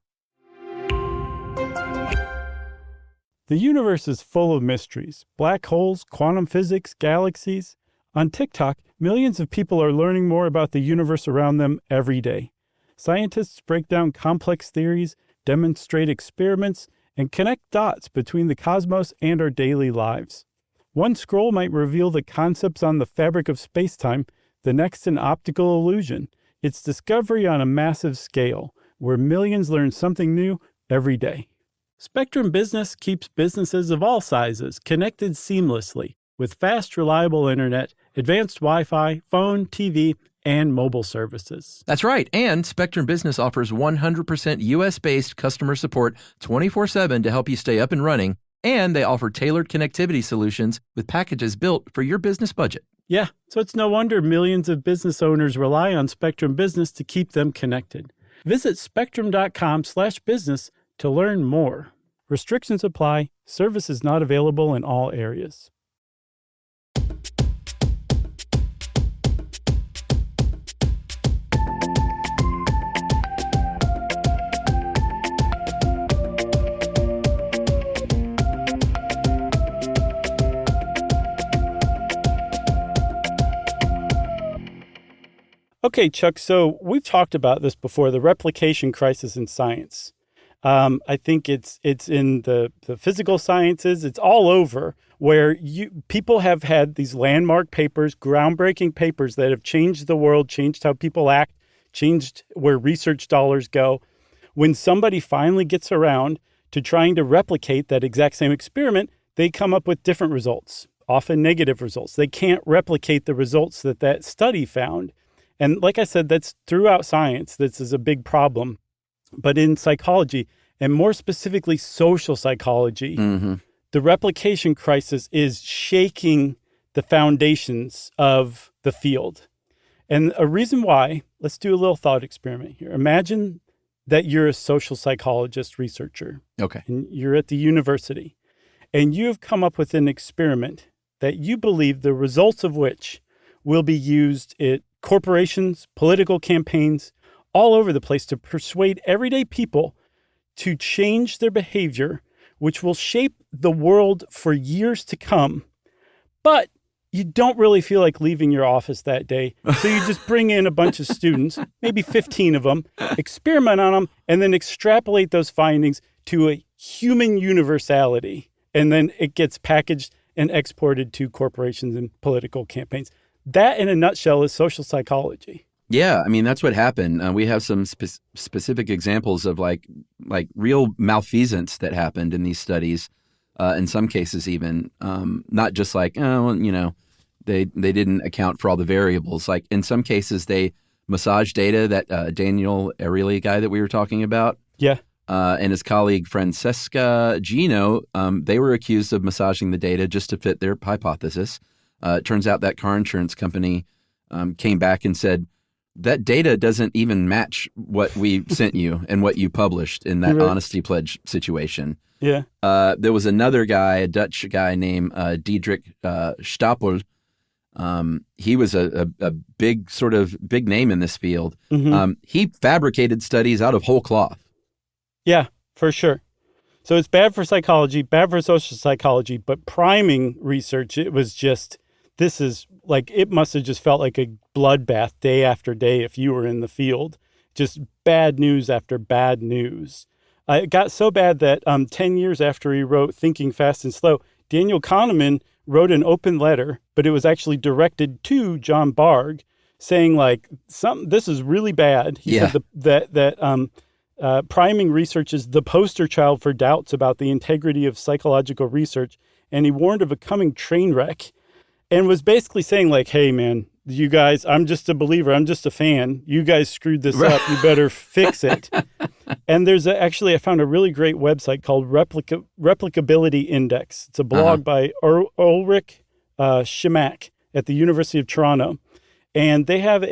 The universe is full of mysteries. Black holes, quantum physics, galaxies. On TikTok, millions of people are learning more about the universe around them every day. Scientists break down complex theories, demonstrate experiments, and connect dots between the cosmos and our daily lives. One scroll might reveal the concepts on the fabric of space-time, the next an optical illusion. It's discovery on a massive scale, where millions learn something new every day. Spectrum Business keeps businesses of all sizes connected seamlessly with fast, reliable internet, advanced Wi-Fi, phone, TV, and mobile services. That's right. And Spectrum Business offers 100% US-based customer support 24/7 to help you stay up and running. And they offer tailored connectivity solutions with packages built for your business budget. Yeah, so it's no wonder millions of business owners rely on Spectrum Business to keep them connected. Visit spectrum.com/business to learn more. Restrictions apply. Service is not available in all areas. Okay, Chuck, so we've talked about this before, the replication crisis in science. I think it's in the physical sciences. It's all over where people have had these landmark papers, groundbreaking papers that have changed the world, changed how people act, changed where research dollars go. When somebody finally gets around to trying to replicate that exact same experiment, they come up with different results, often negative results. They can't replicate the results that study found. And like I said, that's throughout science. This is a big problem. But in psychology, and more specifically social psychology, the replication crisis is shaking the foundations of the field. And a reason why, let's do a little thought experiment here. Imagine that you're a social psychologist researcher. Okay. And you're at the university. And you have come up with an experiment that you believe the results of which will be used at corporations, political campaigns, all over the place to persuade everyday people to change their behavior, which will shape the world for years to come. But you don't really feel like leaving your office that day. So you just bring in a bunch of students, maybe 15 of them, experiment on them, and then extrapolate those findings to a human universality. And then it gets packaged and exported to corporations and political campaigns. That, in a nutshell, is social psychology. Yeah, I mean, that's what happened. We have some specific examples of like real malfeasance that happened in these studies, in some cases even, not just like, they didn't account for all the variables. Like in some cases, they massaged data that Daniel Ariely guy that we were talking about. Yeah. And his colleague Francesca Gino, they were accused of massaging the data just to fit their hypothesis. It turns out that car insurance company came back and said, that data doesn't even match what we sent you and what you published in that honesty pledge situation. Yeah. There was another guy, a Dutch guy named Diederik Stapel. He was a big name in this field. Mm-hmm. He fabricated studies out of whole cloth. Yeah, for sure. So it's bad for psychology, bad for social psychology, but priming research, it was just, this is like, it must have just felt like a bloodbath day after day if you were in the field. Just bad news after bad news. It got so bad that 10 years after he wrote Thinking Fast and Slow, Daniel Kahneman wrote an open letter, but it was actually directed to John Bargh, saying like, this is really bad. He said that priming research is the poster child for doubts about the integrity of psychological research, and he warned of a coming train wreck, and was basically saying like, hey man, you guys, I'm just a believer. I'm just a fan. You guys screwed this up. You better fix it. And there's actually, I found a really great website called Replicability Index. It's a blog by Ulrich Schimak at the University of Toronto. And they have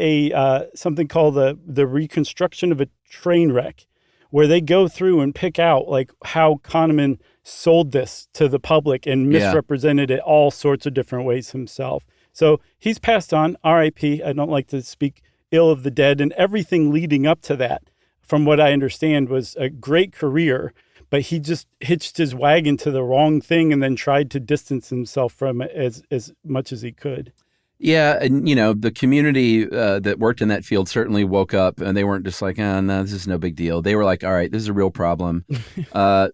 something called the reconstruction of a train wreck, where they go through and pick out like how Kahneman sold this to the public and misrepresented it all sorts of different ways himself. So he's passed on, R.I.P. I don't like to speak ill of the dead, and everything leading up to that, from what I understand, was a great career, but he just hitched his wagon to the wrong thing and then tried to distance himself from it as much as he could. Yeah, and the community that worked in that field certainly woke up, and they weren't just like, "Oh, no, this is no big deal." They were like, "All right, this is a real problem."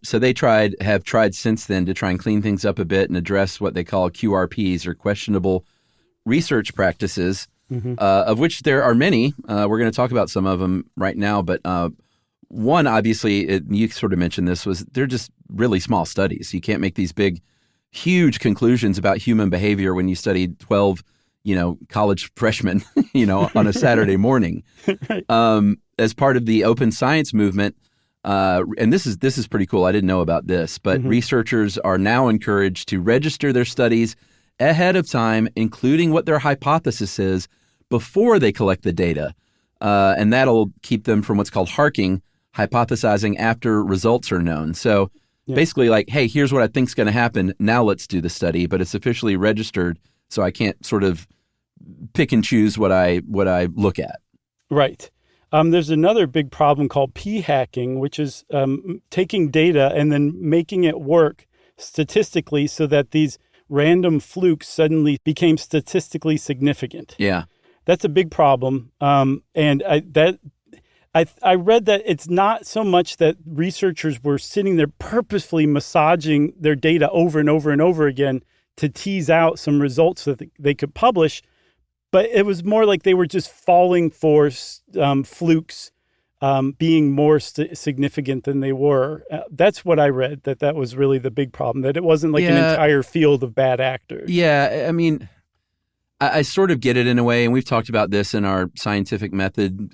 So they have tried since then to try and clean things up a bit and address what they call QRPs, or questionable research practices, of which there are many. We're going to talk about some of them right now, but one, obviously, you sort of mentioned this, was they're just really small studies. You can't make these big, huge conclusions about human behavior when you study 12 college freshmen, on a Saturday morning. Right. As part of the open science movement, and this is pretty cool. I didn't know about this, but researchers are now encouraged to register their studies ahead of time, including what their hypothesis is, before they collect the data. And that'll keep them from what's called harking, hypothesizing after results are known. So basically like, hey, here's what I think's going to happen. Now let's do the study, but it's officially registered, so I can't sort of pick and choose what I look at. Right. There's another big problem called p-hacking, which is taking data and then making it work statistically so that these random flukes suddenly became statistically significant. Yeah. That's a big problem. And I read that it's not so much that researchers were sitting there purposefully massaging their data over and over and over again to tease out some results that they could publish, but it was more like they were just falling for flukes being more significant than they were. That's what I read, that was really the big problem, that it wasn't like an entire field of bad actors. Yeah, I mean, I sort of get it in a way, and we've talked about this in our scientific method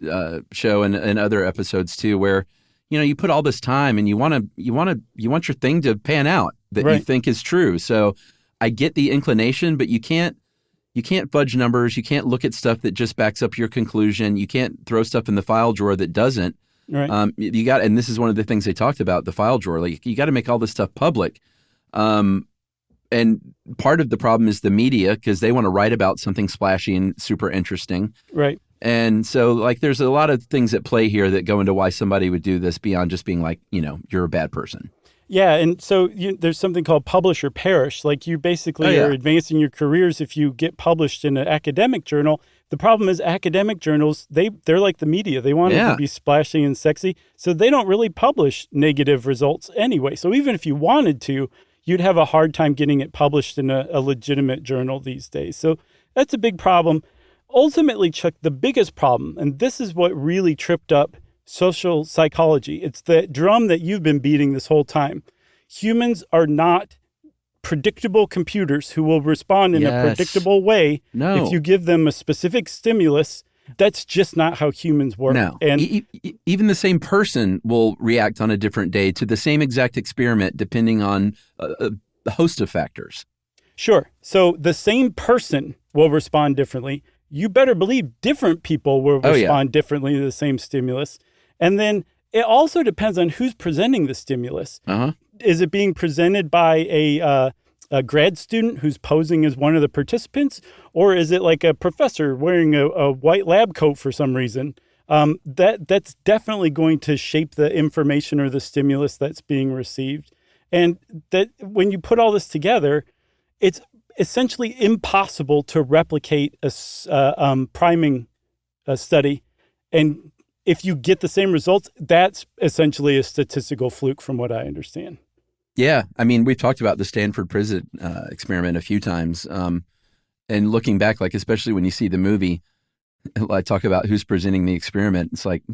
show and other episodes too, where you put all this time and you want your thing to pan out that you think is true. So I get the inclination, but you can't fudge numbers. You can't look at stuff that just backs up your conclusion. You can't throw stuff in the file drawer that doesn't. Right. And this is one of the things they talked about, the file drawer. Like, you got to make all this stuff public. And part of the problem is the media, because they want to write about something splashy and super interesting. Right. And so, like, there's a lot of things at play here that go into why somebody would do this beyond just being like, you're a bad person. Yeah, and so there's something called publish or perish. Like, you basically are advancing your careers if you get published in an academic journal. The problem is academic journals, they're like the media. They want it to be splashy and sexy, so they don't really publish negative results anyway. So even if you wanted to, you'd have a hard time getting it published in a legitimate journal these days. So that's a big problem. Ultimately, Chuck, the biggest problem, and this is what really tripped up social psychology. It's the drum that you've been beating this whole time. Humans are not predictable computers who will respond in a predictable way. No. If you give them a specific stimulus, that's just not how humans work. No. And even the same person will react on a different day to the same exact experiment depending on a host of factors. Sure. So the same person will respond differently. You better believe different people will respond differently to the same stimulus. And then it also depends on who's presenting the stimulus. Is it being presented by a grad student who's posing as one of the participants? Or is it like a professor wearing a white lab coat for some reason? That's definitely going to shape the information or the stimulus that's being received. And that when you put all this together, it's essentially impossible to replicate a priming study. And if you get the same results, that's essentially a statistical fluke from what I understand. Yeah. I mean, we've talked about the Stanford prison experiment a few times. And looking back, like, especially when you see the movie, I talk about who's presenting the experiment. It's like,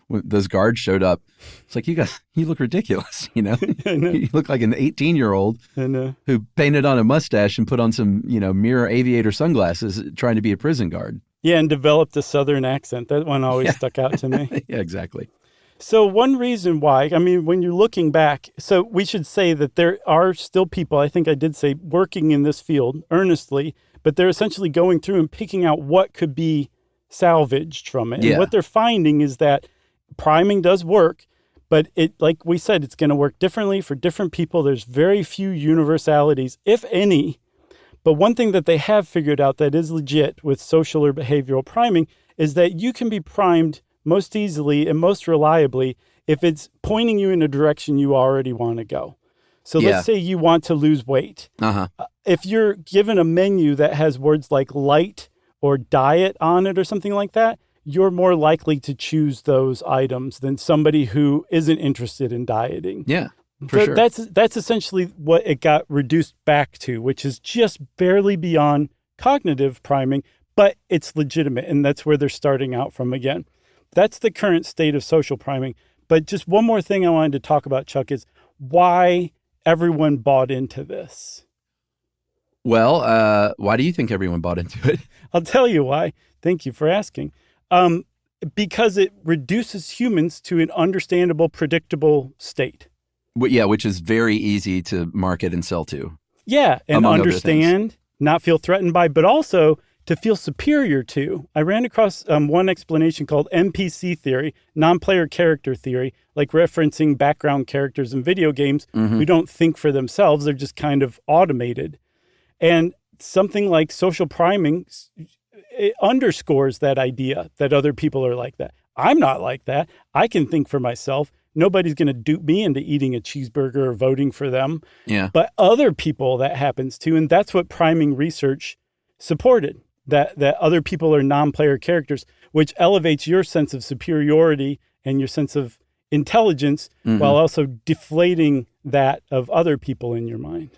when those guards showed up, it's like, you look ridiculous, you know? I know. You look like an 18-year-old who painted on a mustache and put on some, mirror aviator sunglasses trying to be a prison guard. Yeah, and developed a Southern accent. That one always stuck out to me. Yeah, exactly. So one reason why, when you're looking back, so we should say that there are still people, I think I did say, working in this field earnestly, but they're essentially going through and picking out what could be salvaged from it. Yeah. And what they're finding is that priming does work, but like we said, it's going to work differently for different people. There's very few universalities, if any. But one thing that they have figured out that is legit with social or behavioral priming is that you can be primed most easily and most reliably if it's pointing you in a direction you already want to go. So let's say you want to lose weight. If you're given a menu that has words like light or diet on it or something like that, you're more likely to choose those items than somebody who isn't interested in dieting. Yeah, for sure. That's essentially what it got reduced back to, which is just barely beyond cognitive priming, but it's legitimate, and that's where they're starting out from again. That's the current state of social priming. But just one more thing I wanted to talk about, Chuck, is why everyone bought into this. Well, why do you think everyone bought into it? I'll tell you why. Thank you for asking. Because it reduces humans to an understandable, predictable state. Yeah, which is very easy to market and sell to. Yeah, and among understand, not feel threatened by, but also to feel superior to. I ran across one explanation called NPC theory, non-player character theory, like referencing background characters in video games who don't think for themselves. They're just kind of automated. And something like social priming, it underscores that idea that other people are like that. I'm not like that. I can think for myself. Nobody's going to dupe me into eating a cheeseburger or voting for them. Yeah. But other people that happens to, and that's what priming research supported, that other people are non-player characters, which elevates your sense of superiority and your sense of intelligence while also deflating that of other people in your mind.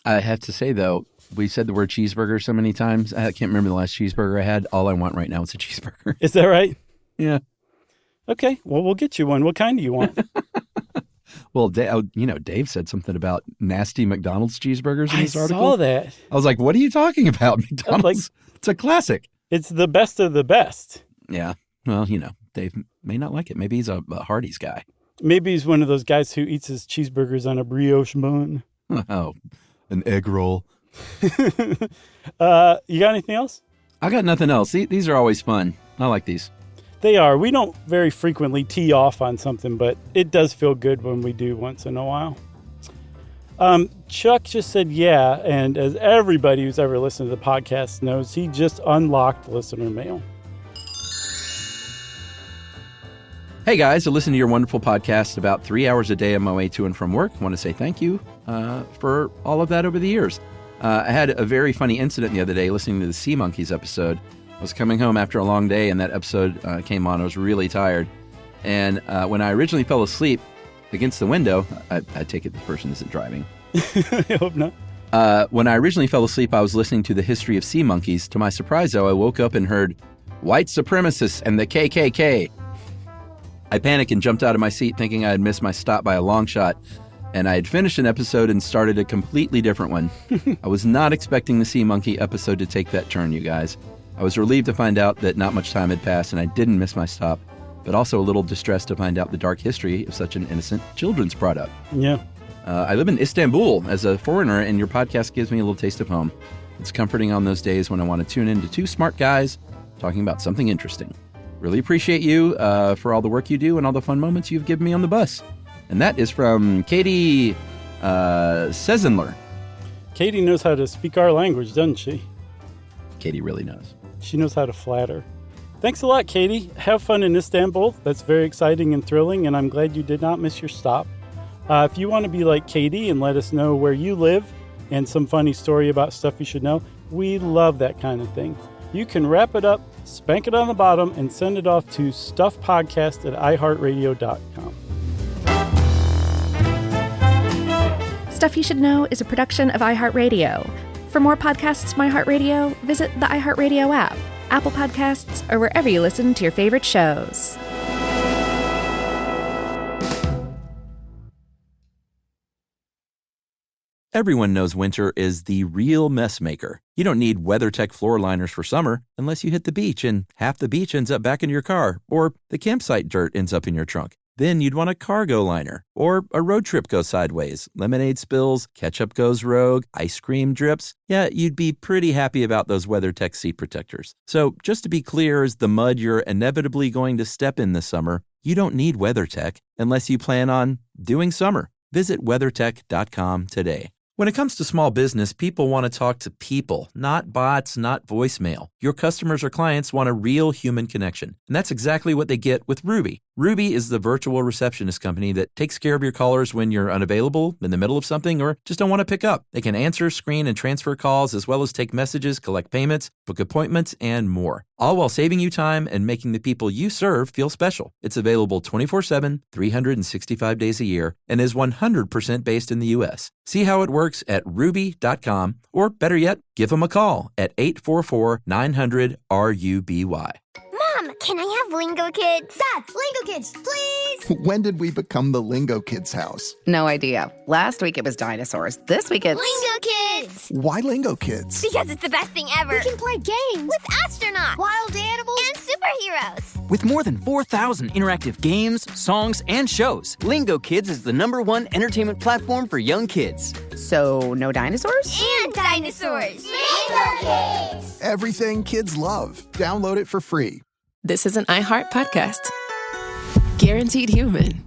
I have to say, though, we said the word cheeseburger so many times. I can't remember the last cheeseburger I had. All I want right now is a cheeseburger. Is that right? Yeah. Okay. Well, we'll get you one. What kind do you want? Well, Dave said something about nasty McDonald's cheeseburgers in his article. I saw that. I was like, what are you talking about? McDonald's, it's a classic. It's the best of the best. Yeah. Well, Dave may not like it. Maybe he's a Hardee's guy. Maybe he's one of those guys who eats his cheeseburgers on a brioche bun. Oh, an egg roll. You got anything else? I got nothing else. These are always fun. I like these. They are. We don't very frequently tee off on something, but it does feel good when we do once in a while. Chuck just said yeah, and as everybody who's ever listened to the podcast knows, he just unlocked listener mail. Hey guys, I listen to your wonderful podcast about 3 hours a day on my way to and from work. I want to say thank you for all of that over the years. I had a very funny incident the other day listening to the Sea Monkeys episode. I was coming home after a long day, and that episode came on. I was really tired. And when I originally fell asleep against the window, I take it the person isn't driving. I hope not. When I originally fell asleep, I was listening to the history of sea monkeys. To my surprise, though, I woke up and heard white supremacists and the KKK. I panicked and jumped out of my seat thinking I had missed my stop by a long shot. And I had finished an episode and started a completely different one. I was not expecting the Sea Monkey episode to take that turn, you guys. I was relieved to find out that not much time had passed and I didn't miss my stop, but also a little distressed to find out the dark history of such an innocent children's product. Yeah. I live in Istanbul as a foreigner, and your podcast gives me a little taste of home. It's comforting on those days when I want to tune in to two smart guys talking about something interesting. Really appreciate you for all the work you do and all the fun moments you've given me on the bus. And that is from Katie Sezenler. Katie knows how to speak our language, doesn't she? Katie really knows. She knows how to flatter. Thanks a lot, Katie. Have fun in Istanbul. That's very exciting and thrilling, and I'm glad you did not miss your stop. If you want to be like Katie and let us know where you live and some funny story about stuff you should know, we love that kind of thing. You can wrap it up, spank it on the bottom, and send it off to stuffpodcast@iheartradio.com. Stuff You Should Know is a production of iHeartRadio. For more podcasts from iHeartRadio, visit the iHeartRadio app, Apple Podcasts, or wherever you listen to your favorite shows. Everyone knows winter is the real mess maker. You don't need WeatherTech floor liners for summer unless you hit the beach and half the beach ends up back in your car, or the campsite dirt ends up in your trunk. Then you'd want a cargo liner, or a road trip goes sideways, lemonade spills, ketchup goes rogue, ice cream drips. Yeah, you'd be pretty happy about those WeatherTech seat protectors. So just to be clear, as the mud you're inevitably going to step in this summer, you don't need WeatherTech unless you plan on doing summer. Visit WeatherTech.com today. When it comes to small business, people want to talk to people, not bots, not voicemail. Your customers or clients want a real human connection. And that's exactly what they get with Ruby. Ruby is the virtual receptionist company that takes care of your callers when you're unavailable, in the middle of something, or just don't want to pick up. They can answer, screen, and transfer calls, as well as take messages, collect payments, book appointments, and more. All while saving you time and making the people you serve feel special. It's available 24/7, 365 days a year, and is 100% based in the U.S. See how it works at ruby.com, or better yet, give them a call at 844-900-RUBY. Mom, can I have Lingo Kids? Dad, Lingo Kids, please! When did we become the Lingo Kids house? No idea. Last week it was dinosaurs. This week it's... Lingo Kids! Why Lingo Kids? Because it's the best thing ever. We can play games with astronauts, wild animals, and superheroes. With more than 4,000 interactive games, songs, and shows, Lingo Kids is the #1 entertainment platform for young kids. So, no dinosaurs? And dinosaurs! Lingo Kids! Everything kids love. Download it for free. This is an iHeart podcast. Guaranteed human.